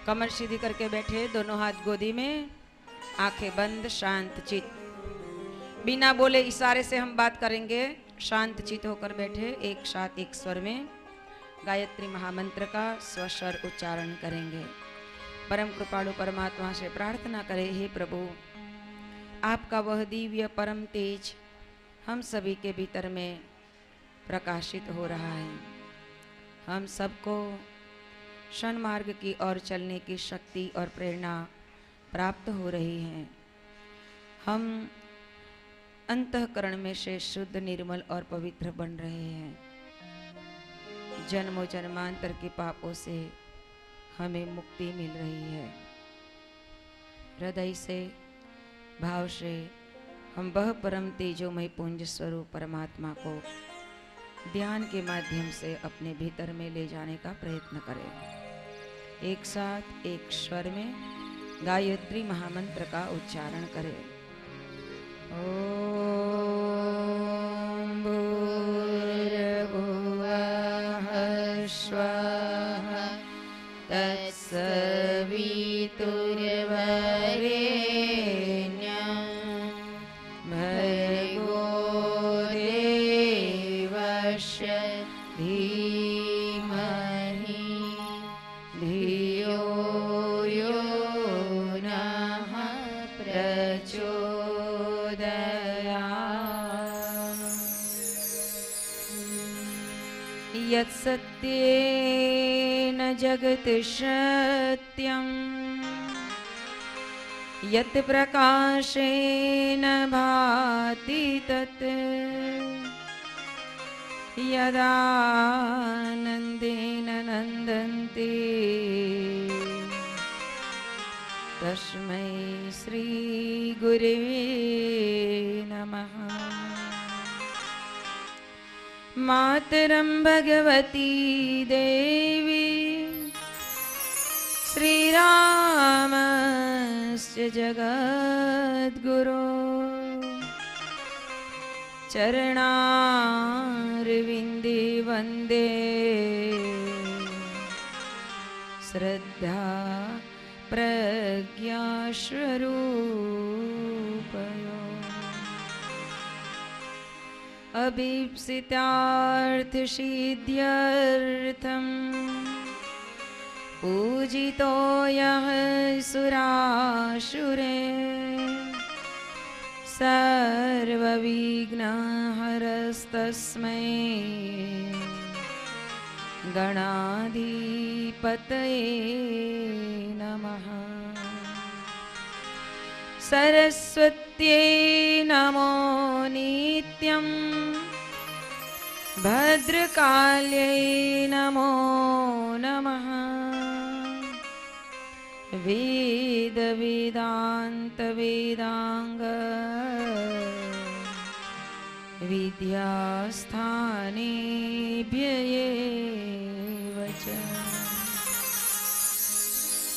कमर सीधी करके बैठे, दोनों हाथ गोदी में, आंखें बंद, शांत चित। बिना बोले इशारे से हम बात करेंगे। शांत चित होकर बैठे, एक साथ एक स्वर में गायत्री महामंत्र का स्वस्वर उच्चारण करेंगे। परम कृपालु परमात्मा से प्रार्थना करें, हे प्रभु, आपका वह दिव्य परम तेज हम सभी के भीतर में प्रकाशित हो रहा है। हम सबको सन्मार्ग की ओर चलने की शक्ति और प्रेरणा प्राप्त हो रही है। हम अंतःकरण में से शुद्ध, निर्मल और पवित्र बन रहे हैं। जन्मों जन्मांतर के पापों से हमें मुक्ति मिल रही है। हृदय से, भाव से हम वह परम तेजोमय पुंज स्वरूप परमात्मा को ध्यान के माध्यम से अपने भीतर में ले जाने का प्रयत्न करें। एक साथ एक स्वर में गायत्री महामंत्र का उच्चारण करें। ओम भूर्भुवः स्वः तत्सवितुर्वरेण्यं भर्गो देवस्य धीमहि धियो यो नः प्रचोदयात्। यत्सत्येन जगत् सत्यं, यत् प्रकाशेन भाति तत्, यदानन्देन नन्दन्ति तस्मै श्री गुरुवे नमः। मातरं भगवती देवी श्रीरामस्य जगद्गुरो चरणारविन्दे वन्दे श्रद्धा प्रज्ञास्वरूपयो। अभीप्सितार्थसिद्ध्यर्थं पूजितो यः सुरासुरे, सर्वविघ्नहरस्तस्मै गणाधिपतये नमः। सरस्वत्यै नमो नित्यं, भद्रकाल्यै नमो नमः। वेद वेदांत वेदांग विद्यास्थानेभ्य एव च।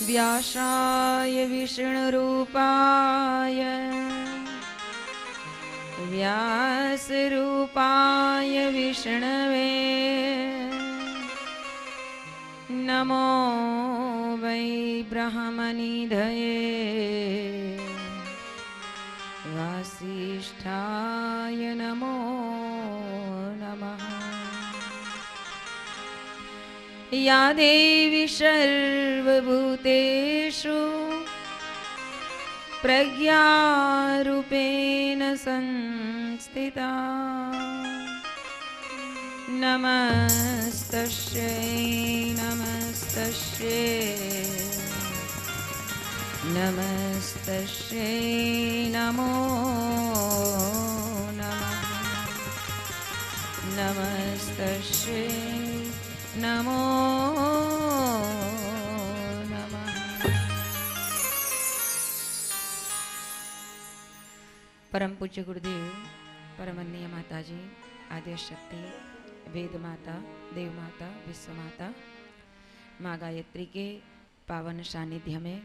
व्यासाय विष्णुरूपाय व्यासरूपाय विष्णवे नमो वै ब्रह्मनिधये वासिष्ठाय नमो नमः। या देवी सर्वभूतेषु प्रज्ञारूपेण संस्थिता, नमस्तस्यै नमस्तस्यै नमस्तस्यै नमो नमः। नमस्तस्यै नमो नमः। परम पूज्य गुरुदेव, परमन्य माता जी, आदेश शक्ति, वेद माता, देव माता, विश्व माता, माँ गायत्री के पावन सानिध्य में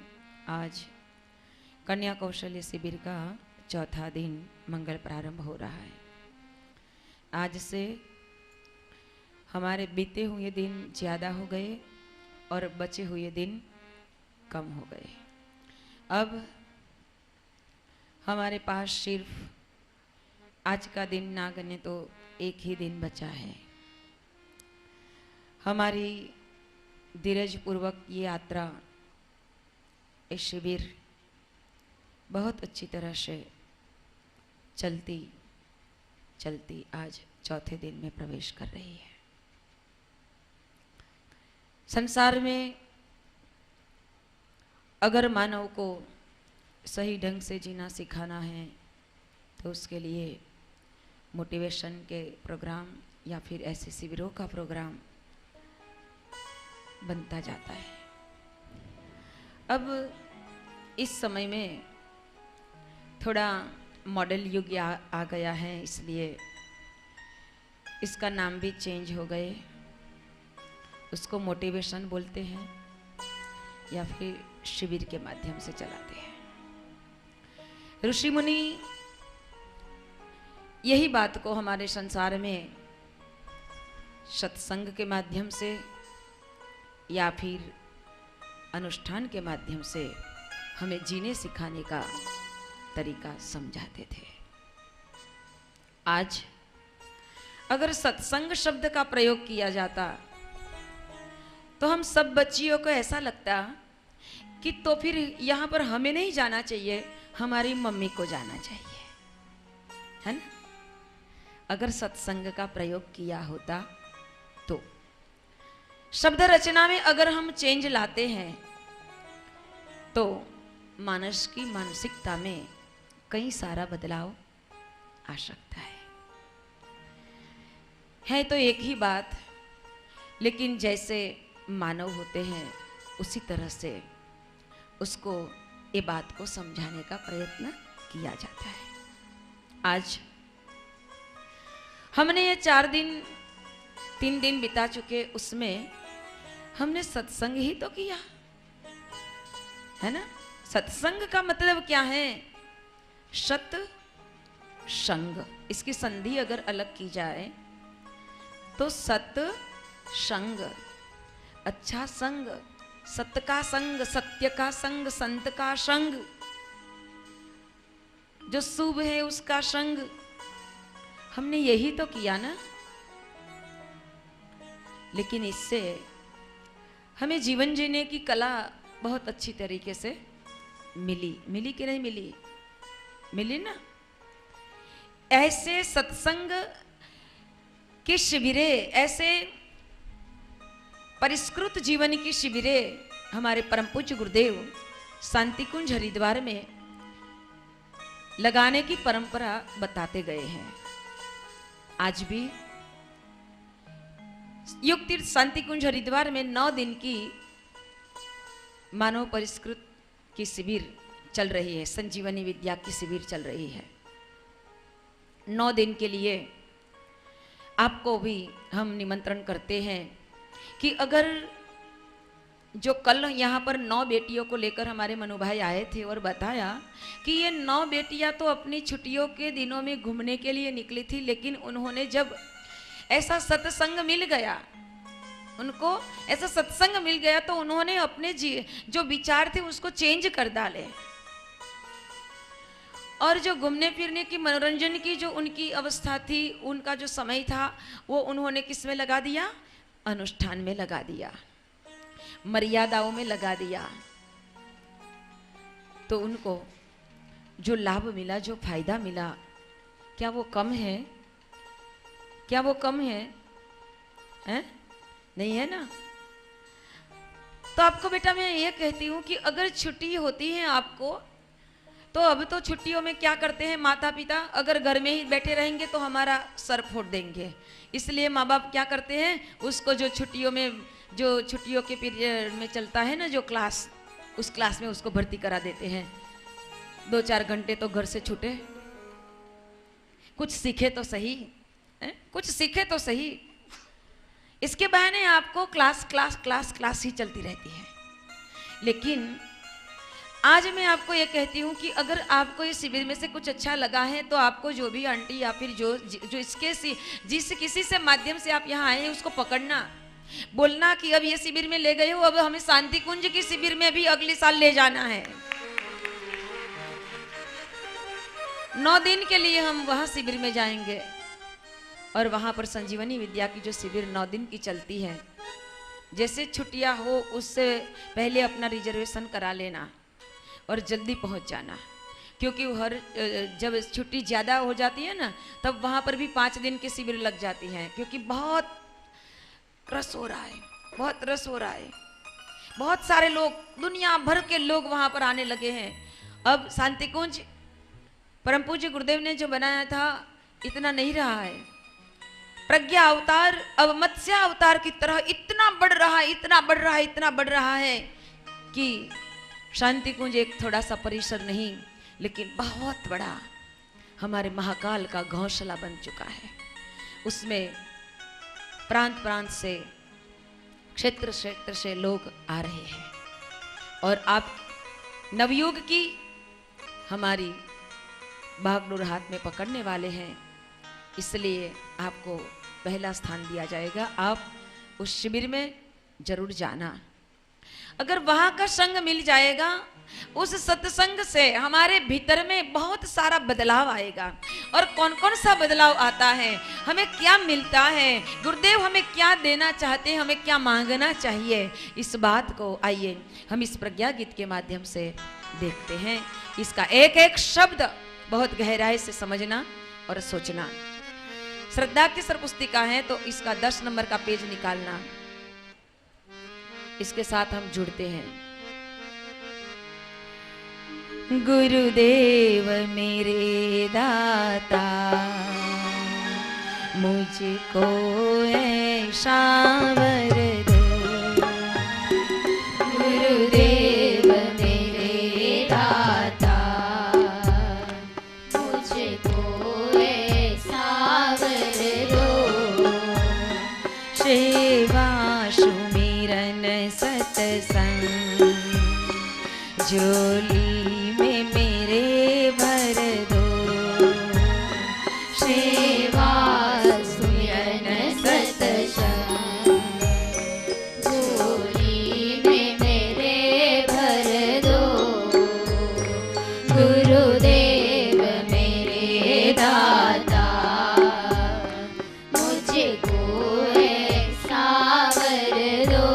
आज कन्या कौशल्य शिविर का चौथा दिन मंगल प्रारंभ हो रहा है। आज से हमारे बीते हुए दिन ज़्यादा हो गए और बचे हुए दिन कम हो गए। अब हमारे पास सिर्फ आज का दिन ना गने तो एक ही दिन बचा है। हमारी धीरज पूर्वक ये यात्रा, ये शिविर बहुत अच्छी तरह से चलती चलती आज चौथे दिन में प्रवेश कर रही है। संसार में अगर मानव को सही ढंग से जीना सिखाना है तो उसके लिए मोटिवेशन के प्रोग्राम या फिर ऐसे शिविरों का प्रोग्राम बनता जाता है। अब इस समय में थोड़ा मॉडल युग आ गया है, इसलिए इसका नाम भी चेंज हो गए। उसको मोटिवेशन बोलते हैं या फिर शिविर के माध्यम से चलाते हैं। ऋषि मुनि यही बात को हमारे संसार में सत्संग के माध्यम से या फिर अनुष्ठान के माध्यम से हमें जीने सिखाने का तरीका समझाते थे। आज अगर सत्संग शब्द का प्रयोग किया जाता तो हम सब बच्चियों को ऐसा लगता कि तो फिर यहाँ पर हमें नहीं जाना चाहिए, हमारी मम्मी को जाना चाहिए, है ना। अगर सत्संग का प्रयोग किया होता तो शब्द रचना में अगर हम चेंज लाते हैं तो मानस की मानसिकता में कई सारा बदलाव आ सकता है तो एक ही बात, लेकिन जैसे मानव होते हैं उसी तरह से उसको ये बात को समझाने का प्रयत्न किया जाता है। आज हमने ये 3 दिन बिता चुके, उसमें हमने सत्संग ही तो किया है ना। सत्संग का मतलब क्या है? सत्संग, इसकी संधि अगर अलग की जाए तो सत्संग, अच्छा संग, सत्य का संग, सत्य का संग, संत का संग, जो शुभ है उसका संग। हमने यही तो किया ना। लेकिन इससे हमें जीवन जीने की कला बहुत अच्छी तरीके से मिली कि नहीं मिली? मिली ना। ऐसे सत्संग की शिविरें, ऐसे परिष्कृत जीवन की शिविरें हमारे परम पूज्य गुरुदेव शांति कुंज हरिद्वार में लगाने की परंपरा बताते गए हैं। आज भी योग तीर्थ शांति कुंज हरिद्वार में 9 दिन की मानव परिष्कृत की शिविर चल रही है, संजीवनी विद्या की शिविर चल रही है। 9 दिन के लिए आपको भी हम निमंत्रण करते हैं कि अगर जो कल यहाँ पर 9 बेटियों को लेकर हमारे मनु भाई आए थे और बताया कि ये 9 बेटियां तो अपनी छुट्टियों के दिनों में घूमने के लिए निकली थी, लेकिन उन्होंने जब ऐसा सत्संग मिल गया, उनको ऐसा सत्संग मिल गया तो उन्होंने अपने जो विचार थे उसको चेंज कर डाले, और जो घूमने फिरने की मनोरंजन की जो उनकी अवस्था थी, उनका जो समय था, वो उन्होंने किस में लगा दिया? अनुष्ठान में लगा दिया, मर्यादाओं में लगा दिया। तो उनको जो लाभ मिला, जो फायदा मिला, क्या वो कम है? क्या वो कम है? हैं? नहीं है ना। तो आपको बेटा मैं ये कहती हूँ कि अगर छुट्टी होती है आपको, तो अब तो छुट्टियों में क्या करते हैं माता पिता? अगर घर में ही बैठे रहेंगे तो हमारा सर फोड़ देंगे, इसलिए माँ बाप क्या करते हैं, उसको जो छुट्टियों में, जो छुट्टियों के पीरियड में चलता है ना जो क्लास, उस क्लास में उसको भर्ती करा देते हैं। 2-4 घंटे तो घर से छूटे, कुछ सीखे तो सही, कुछ सीखे तो सही। इसके बहाने आपको क्लास ही चलती रहती है। लेकिन आज मैं आपको ये कहती हूँ कि अगर आपको इस शिविर में से कुछ अच्छा लगा है तो आपको जो भी आंटी या फिर जो इसके जिस किसी से माध्यम से आप यहाँ आए हैं उसको पकड़ना, बोलना कि अब ये शिविर में ले गए हो, अब हमें शांति कुंज की शिविर में भी अगले साल ले जाना है। 9 दिन के लिए हम वहां शिविर में जाएंगे और वहां पर संजीवनी विद्या की जो शिविर 9 दिन की चलती है, जैसे छुट्टियां हो उससे पहले अपना रिजर्वेशन करा लेना और जल्दी पहुंच जाना, क्योंकि हर जब छुट्टी ज़्यादा हो जाती है ना, तब वहाँ पर भी 5 दिन की शिविर लग जाती हैं, क्योंकि बहुत रस हो रहा है, बहुत रस हो रहा है। बहुत सारे लोग, दुनिया भर के लोग वहाँ पर आने लगे हैं। अब शांति कुंज परम पूज्य गुरुदेव ने जो बनाया था इतना नहीं रहा है। प्रज्ञा अवतार अब मत्स्य अवतार की तरह इतना बढ़ रहा है, इतना बढ़ रहा है, इतना बढ़ रहा है कि शांति कुंज एक थोड़ा सा परिसर नहीं, लेकिन बहुत बड़ा हमारे महाकाल का गौशाला बन चुका है। उसमें प्रांत प्रांत से, क्षेत्र क्षेत्र से लोग आ रहे हैं और आप नवयुग की हमारी बागडोर हाथ में पकड़ने वाले हैं, इसलिए आपको पहला स्थान दिया जाएगा। आप उस शिविर में जरूर जाना। अगर वहां का संग मिल जाएगा, उस सत्संग से हमारे भीतर में बहुत सारा बदलाव आएगा। और कौन कौन सा बदलाव आता है, हमें क्या मिलता है, गुरुदेव हमें क्या देना चाहते हैं, हमें क्या मांगना चाहिए, इस बात को आइए हम इस प्रज्ञा गीत के माध्यम से देखते हैं। इसका एक एक शब्द बहुत गहराई से समझना और सोचना। श्रद्धा की सर पुस्तिका है तो इसका 10 नंबर का पेज निकालना, इसके साथ हम जुड़ते हैं। गुरुदेव मेरे दाता, मुझको ऐसा वर दो। गुरुदेव मेरे दाता, मुझको ऐसा वर दो। सेवा सुमिरन सत्संग झोली में मेरे भर दो। सेवा सुमिरन सत्संग झोली में मेरे भर दो। गुरुदेव मेरे दाता, मुझको ऐसा वर दो।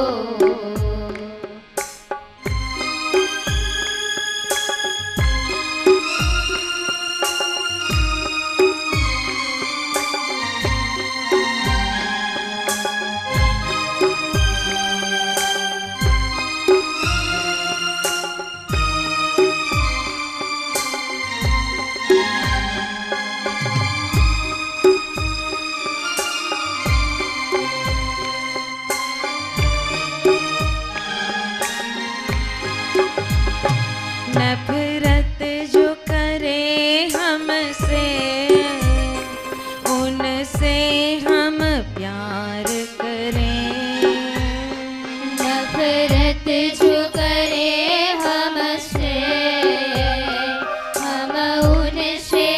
नफरत जो करे हमसे, उनसे हम प्यार करें। नफरत जो करे हमसे, हम उनसे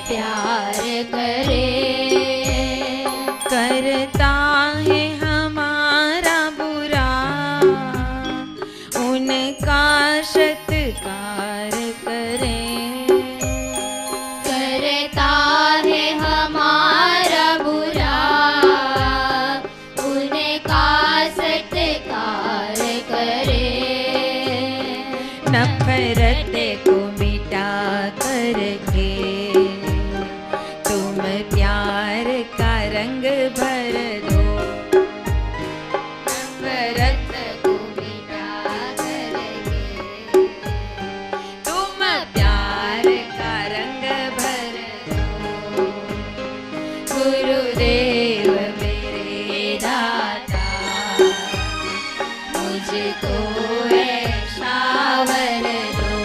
प्यार करें। करता है हमारा बुरा, उनका सत्कार करें। करता है हमारा बुरा, उनका सत्कार करें। नफरत को मिटा करके तुम प्यार का रंग भर दो। नफरत को मिटा करके तुम प्यार का रंग भर दो। गुरुदेव मेरे दाता, मुझको ऐसा वर दो।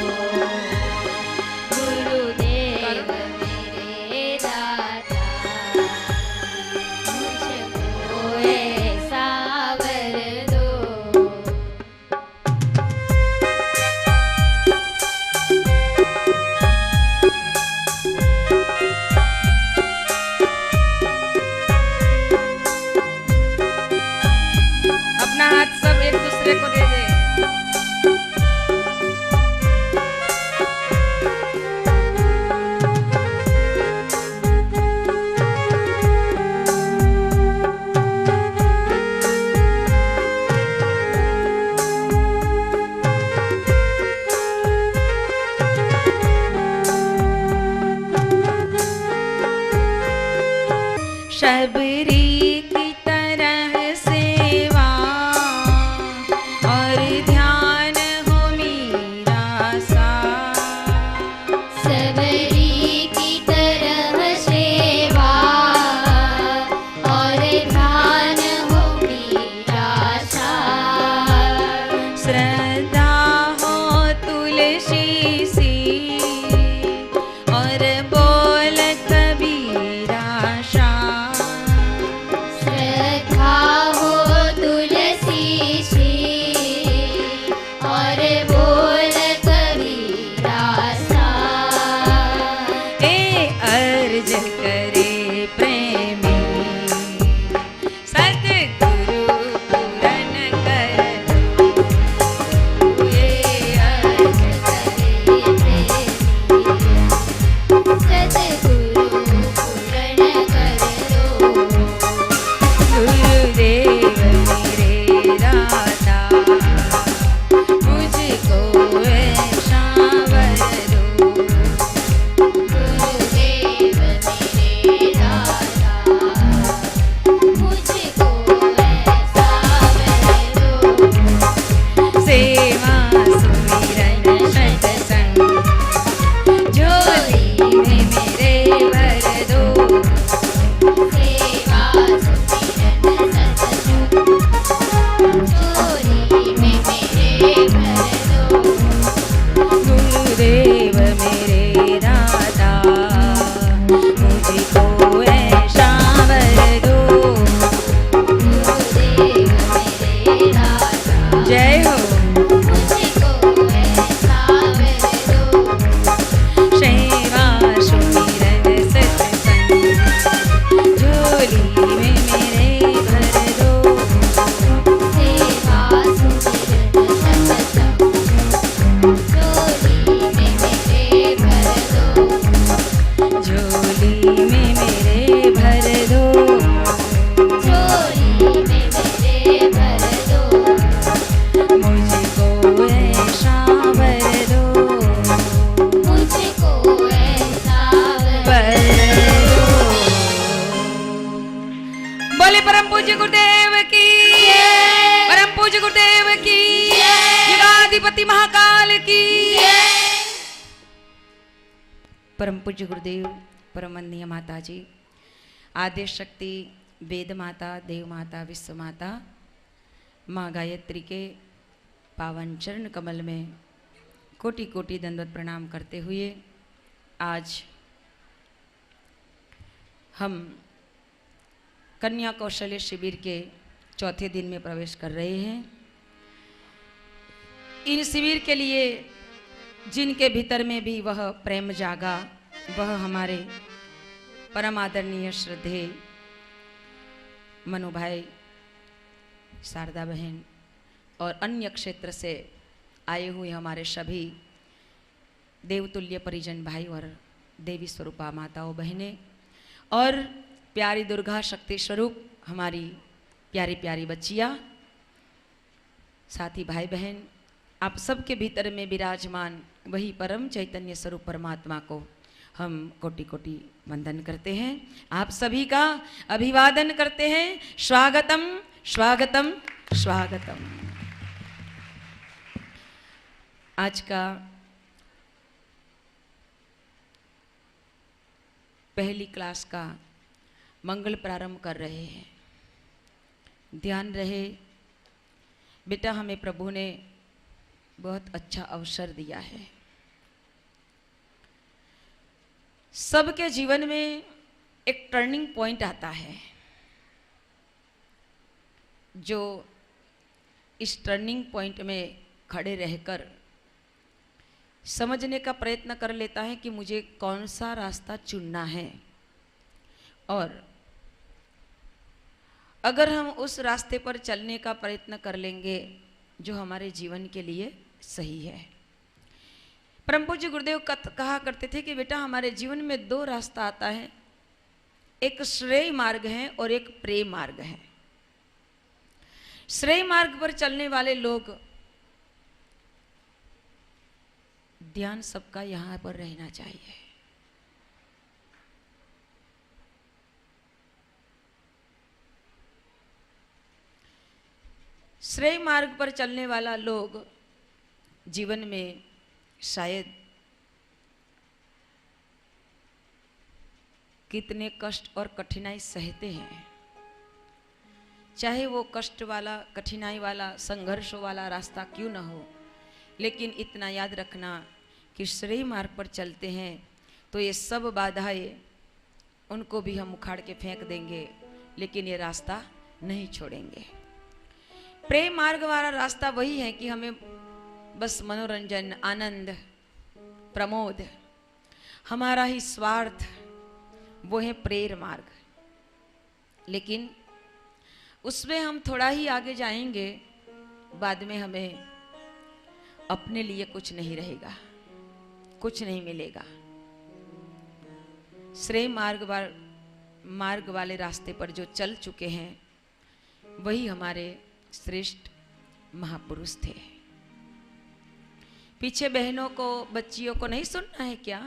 गुरुदेव मेरे दाता, मुझको ऐसा वर दो। शबरी की तरह सेवा और ध्यान हो मेरा सा। सबरी की तरह सेवा और ध्यान हो मेरा सा। श्रद्धा हो तुलसी सी और बोल कबीरा शाह। श्रद्धा हो तुलसी सी और बोल कबीरा सा। ए अर्ज करे प्रेमी सतगुरु पूरन कर दो। ये अर्ज करे प्रेमी सतगुरु पूर्ण कर दो। गुरुदेव मेरे दाता मुझको ऐसा वर दो। गुरुदेव मेरे दाता मुझको ऐसा वर दो। सेवा सुमिरन सत्संग झोली में मेरे भर दो। सेवा सुमिरन सत्संग झोली में मेरे भर दो। गुरुदेव मेरे दाता मुझको ऐसा वर दो। गुरुदेव मेरे दाता जय हो। मुझको ऐसा वर दो। सेवा सुमिरन सत्संग झोली में मेरे भर दो। सेवा सुमिरन सत्संग झोली में मेरे भर दो। झोली में मेरे भर दो। झोली में मेरे भर दो। मुझको ऐसा वर दो। मुझको ऐसा वर दो। बोले परम पूज्य गुरुदेव की। परम पूज्य गुरुदेव की। युगाधिपति महाकाल की। परम पूज्य गुरुदेव परम वंदनीय माता जी, आद्य शक्ति वेद माता, देव माता, विश्व माता माँ गायत्री के पावन चरण कमल में कोटि कोटि दंडवत प्रणाम करते हुए आज हम कन्या कौशल्य शिविर के चौथे दिन में प्रवेश कर रहे हैं। इन शिविर के लिए जिनके भीतर में भी वह प्रेम जागा, वह हमारे परम आदरणीय श्रद्धेय मनु भाई, शारदा बहन और अन्य क्षेत्र से आए हुए हमारे सभी देवतुल्य परिजन भाई और देवी स्वरूपा माताओं बहनें और प्यारी दुर्गा शक्ति स्वरूप हमारी प्यारी प्यारी बच्चियाँ, साथी भाई बहन, आप सबके भीतर में विराजमान वही परम चैतन्य स्वरूप परमात्मा को हम कोटि कोटि वंदन करते हैं। आप सभी का अभिवादन करते हैं। स्वागतम स्वागतम स्वागतम। आज का पहली क्लास का मंगल प्रारंभ कर रहे हैं। ध्यान रहे बेटा, हमें प्रभु ने बहुत अच्छा अवसर दिया है। सबके जीवन में एक टर्निंग पॉइंट आता है, जो इस टर्निंग पॉइंट में खड़े रहकर समझने का प्रयत्न कर लेता है कि मुझे कौन सा रास्ता चुनना है, और अगर हम उस रास्ते पर चलने का प्रयत्न कर लेंगे जो हमारे जीवन के लिए सही है। परम पूज्य गुरुदेव कहा करते थे कि बेटा, हमारे जीवन में दो रास्ता आता है, एक श्रेय मार्ग है और एक प्रेम मार्ग है। श्रेय मार्ग पर चलने वाले लोग, ध्यान सबका यहां पर रहना चाहिए। श्रेय मार्ग पर चलने वाला लोग जीवन में शायद कितने कष्ट और कठिनाई सहते हैं, चाहे वो कष्ट वाला, कठिनाई वाला, संघर्ष वाला रास्ता क्यों ना हो, लेकिन इतना याद रखना कि श्रेय मार्ग पर चलते हैं तो ये सब बाधाएं उनको भी हम उखाड़ के फेंक देंगे, लेकिन ये रास्ता नहीं छोड़ेंगे। प्रेम मार्ग वाला रास्ता वही है कि हमें बस मनोरंजन, आनंद, प्रमोद, हमारा ही स्वार्थ, वो है प्रेम मार्ग। लेकिन उसमें हम थोड़ा ही आगे जाएंगे, बाद में हमें अपने लिए कुछ नहीं रहेगा, कुछ नहीं मिलेगा। श्रेय मार्ग वाले रास्ते पर जो चल चुके हैं वही हमारे श्रेष्ठ महापुरुष थे। पीछे बहनों को, बच्चियों को नहीं सुनना है क्या?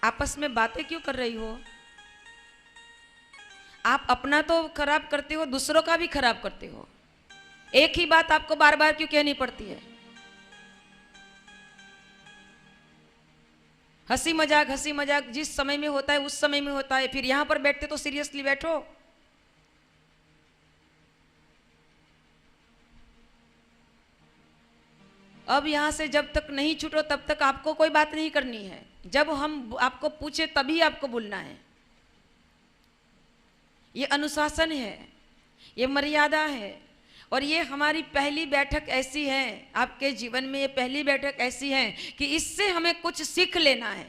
आपस में बातें क्यों कर रही हो? आप अपना तो खराब करते हो, दूसरों का भी खराब करते हो। एक ही बात आपको बार बार क्यों कहनी पड़ती है? हंसी मजाक जिस समय में होता है उस समय में होता है, फिर यहां पर बैठते तो सीरियसली बैठो। अब यहां से जब तक नहीं छूटो तब तक आपको कोई बात नहीं करनी है। जब हम आपको पूछे तभी आपको बोलना है। ये अनुशासन है, ये मर्यादा है, और ये हमारी पहली बैठक ऐसी है, आपके जीवन में ये पहली बैठक ऐसी है कि इससे हमें कुछ सीख लेना है।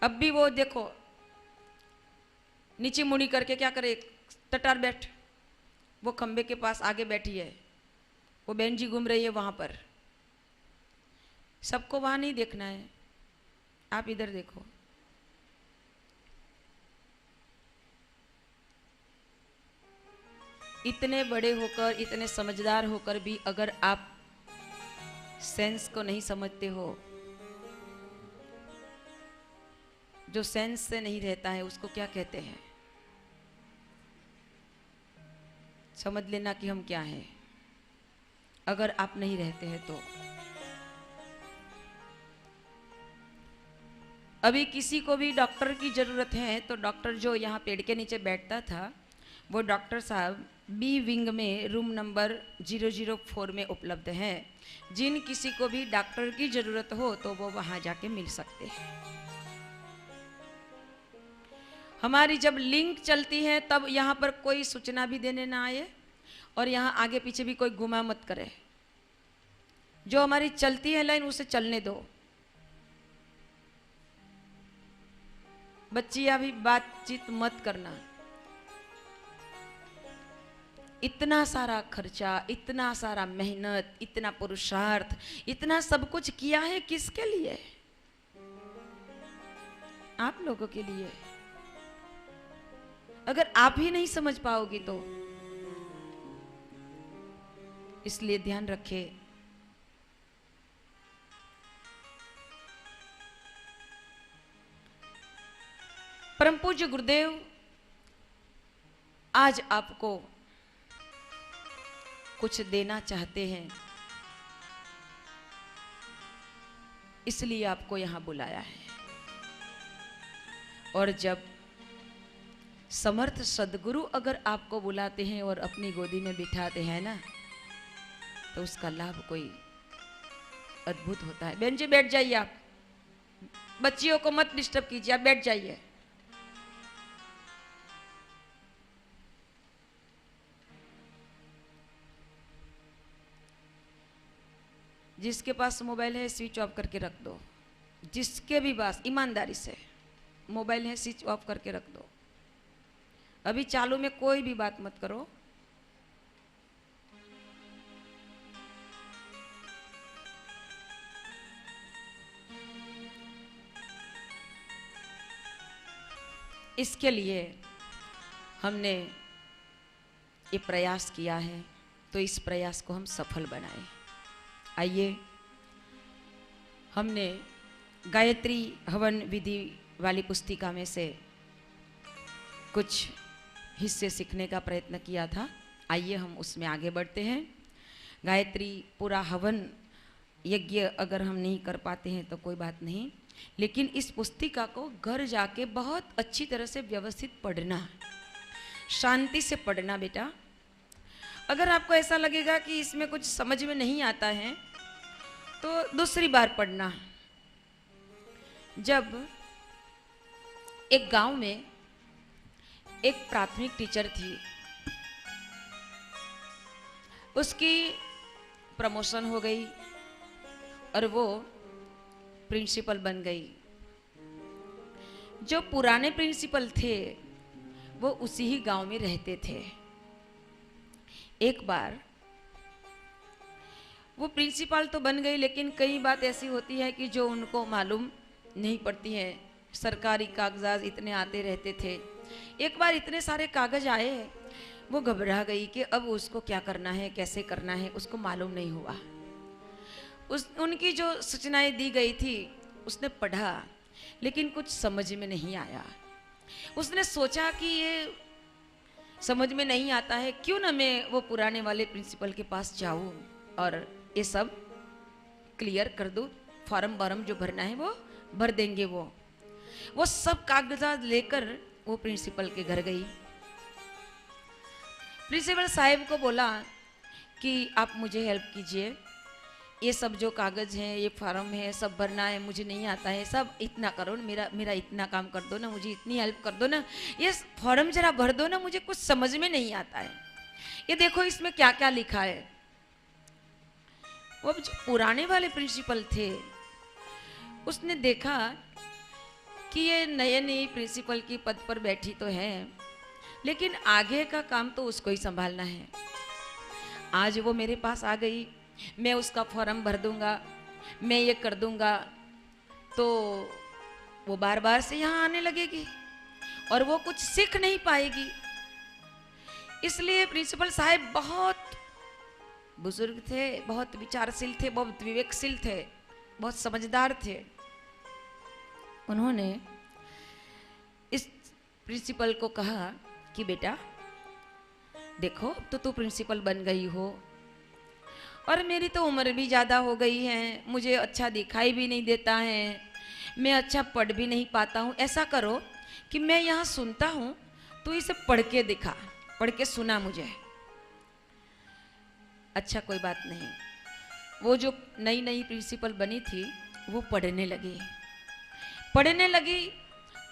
अब भी वो देखो नीचे मुड़ी करके क्या करे, टटार बैठ, वो खंबे के पास आगे बैठी है, वो बहन जी घूम रही है वहां पर। सबको वहां नहीं देखना है, आप इधर देखो। इतने बड़े होकर, इतने समझदार होकर भी अगर आप सेंस को नहीं समझते हो, जो सेंस से नहीं रहता है उसको क्या कहते हैं? समझ लेना कि हम क्या हैं अगर आप नहीं रहते हैं तो। अभी किसी को भी डॉक्टर की जरूरत है तो डॉक्टर जो यहाँ पेड़ के नीचे बैठता था, वो डॉक्टर साहब बी विंग में रूम नंबर 004 में उपलब्ध है। जिन किसी को भी डॉक्टर की जरूरत हो तो वो वहां जाके मिल सकते हैं। हमारी जब लिंक चलती है तब यहाँ पर कोई सूचना भी देने ना आए, और यहाँ आगे पीछे भी कोई गुमा मत करे। जो हमारी चलती है लाइन उसे चलने दो। बच्चियां भी बातचीत मत करना। इतना सारा खर्चा, इतना सारा मेहनत, इतना पुरुषार्थ, इतना सब कुछ किया है किसके लिए? आप लोगों के लिए। अगर आप ही नहीं समझ पाओगी तो इसलिए ध्यान रखें। परम पूज्य गुरुदेव आज आपको कुछ देना चाहते हैं, इसलिए आपको यहां बुलाया है। और जब समर्थ सदगुरु अगर आपको बुलाते हैं और अपनी गोदी में बिठाते हैं ना, तो उसका लाभ कोई अद्भुत होता है। बहन जी बैठ जाइए, आप बच्चियों को मत डिस्टर्ब कीजिए, आप बैठ जाइए। जिसके पास मोबाइल है स्विच ऑफ करके रख दो। जिसके भी पास ईमानदारी से मोबाइल है स्विच ऑफ करके रख दो। अभी चालू में कोई भी बात मत करो। इसके लिए हमने ये प्रयास किया है, तो इस प्रयास को हम सफल बनाएं। आइए, हमने गायत्री हवन विधि वाली पुस्तिका में से कुछ हिस्से सीखने का प्रयत्न किया था। आइए हम उसमें आगे बढ़ते हैं। गायत्री पूरा हवन यज्ञ अगर हम नहीं कर पाते हैं तो कोई बात नहीं, लेकिन इस पुस्तिका को घर जाके बहुत अच्छी तरह से व्यवस्थित पढ़ना, शांति से पढ़ना बेटा। अगर आपको ऐसा लगेगा कि इसमें कुछ समझ में नहीं आता है तो दूसरी बार पढ़ना। जब एक गांव में एक प्राथमिक टीचर थी, उसकी प्रमोशन हो गई और वो प्रिंसिपल बन गई। जो पुराने प्रिंसिपल थे वो उसी ही गांव में रहते थे। एक बार वो प्रिंसिपल तो बन गई, लेकिन कई बात ऐसी होती है कि जो उनको मालूम नहीं पड़ती है। सरकारी कागजात इतने आते रहते थे। एक बार इतने सारे कागज आए, वो घबरा गई कि अब उसको क्या करना है, कैसे करना है, उसको मालूम नहीं हुआ। उनकी जो सूचनाएं दी गई थी उसने पढ़ा, लेकिन कुछ समझ में नहीं आया। उसने सोचा कि ये समझ में नहीं आता है, क्यों ना मैं वो पुराने वाले प्रिंसिपल के पास जाऊं और ये सब क्लियर कर दूं। फॉर्म वार्म जो भरना है वो भर देंगे। वो सब कागजात लेकर वो प्रिंसिपल के घर गई। प्रिंसिपल साहब को बोला कि आप मुझे हेल्प कीजिए, ये सब जो कागज हैं, ये फॉर्म है, सब भरना है, मुझे नहीं आता है, सब इतना करो, मेरा इतना काम कर दो ना, मुझे इतनी हेल्प कर दो ना, ये फॉर्म जरा भर दो ना, मुझे कुछ समझ में नहीं आता है। ये देखो इसमें क्या क्या लिखा है। वो जो पुराने वाले प्रिंसिपल थे उसने देखा कि ये नए प्रिंसिपल की पद पर बैठी तो है, लेकिन आगे का काम तो उसको ही संभालना है। आज वो मेरे पास आ गई, मैं उसका फॉर्म भर दूंगा, मैं ये कर दूंगा, तो वो बार बार से यहाँ आने लगेगी और वो कुछ सीख नहीं पाएगी। इसलिए प्रिंसिपल साहब बहुत बुजुर्ग थे, बहुत विचारशील थे, बहुत विवेकशील थे, बहुत समझदार थे। उन्होंने इस प्रिंसिपल को कहा कि बेटा देखो, तो तू प्रिंसिपल बन गई हो और मेरी तो उम्र भी ज़्यादा हो गई है, मुझे अच्छा दिखाई भी नहीं देता है, मैं अच्छा पढ़ भी नहीं पाता हूँ। ऐसा करो कि मैं यहाँ सुनता हूँ, तू इसे पढ़ के दिखा, पढ़ के सुना मुझे। अच्छा कोई बात नहीं। वो जो नई प्रिंसिपल बनी थी वो पढ़ने लगी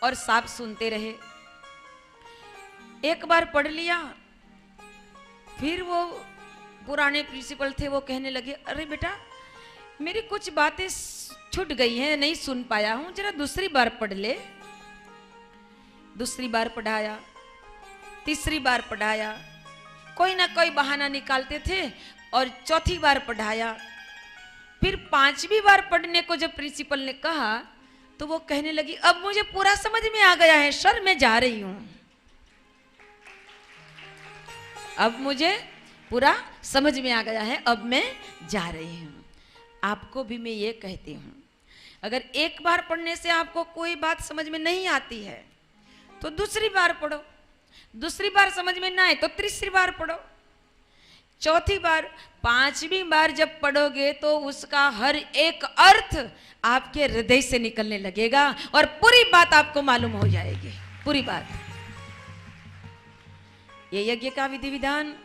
और साफ सुनते रहे। एक बार पढ़ लिया, फिर वो पुराने प्रिंसिपल थे, वो कहने लगे, अरे बेटा मेरी कुछ बातें छूट गई हैं, नहीं सुन पाया हूं, जरा दूसरी बार पढ़ ले। दूसरी बार पढ़ाया, तीसरी बार पढ़ाया, कोई ना कोई बहाना निकालते थे और चौथी बार पढ़ाया। फिर पांचवी बार पढ़ने को जब प्रिंसिपल ने कहा तो वो कहने लगी, अब मुझे पूरा समझ में आ गया है सर, मैं जा रही हूं। अब मुझे पूरा समझ में आ गया है, अब मैं जा रही हूं। आपको भी मैं ये कहती हूं, अगर एक बार पढ़ने से आपको कोई बात समझ में नहीं आती है तो दूसरी बार पढ़ो, दूसरी बार समझ में ना आए तो तीसरी बार पढ़ो, चौथी बार, पांचवी बार जब पढ़ोगे तो उसका हर एक अर्थ आपके हृदय से निकलने लगेगा और पूरी बात आपको मालूम हो जाएगी, पूरी बात। ये यज्ञ का विधि विधान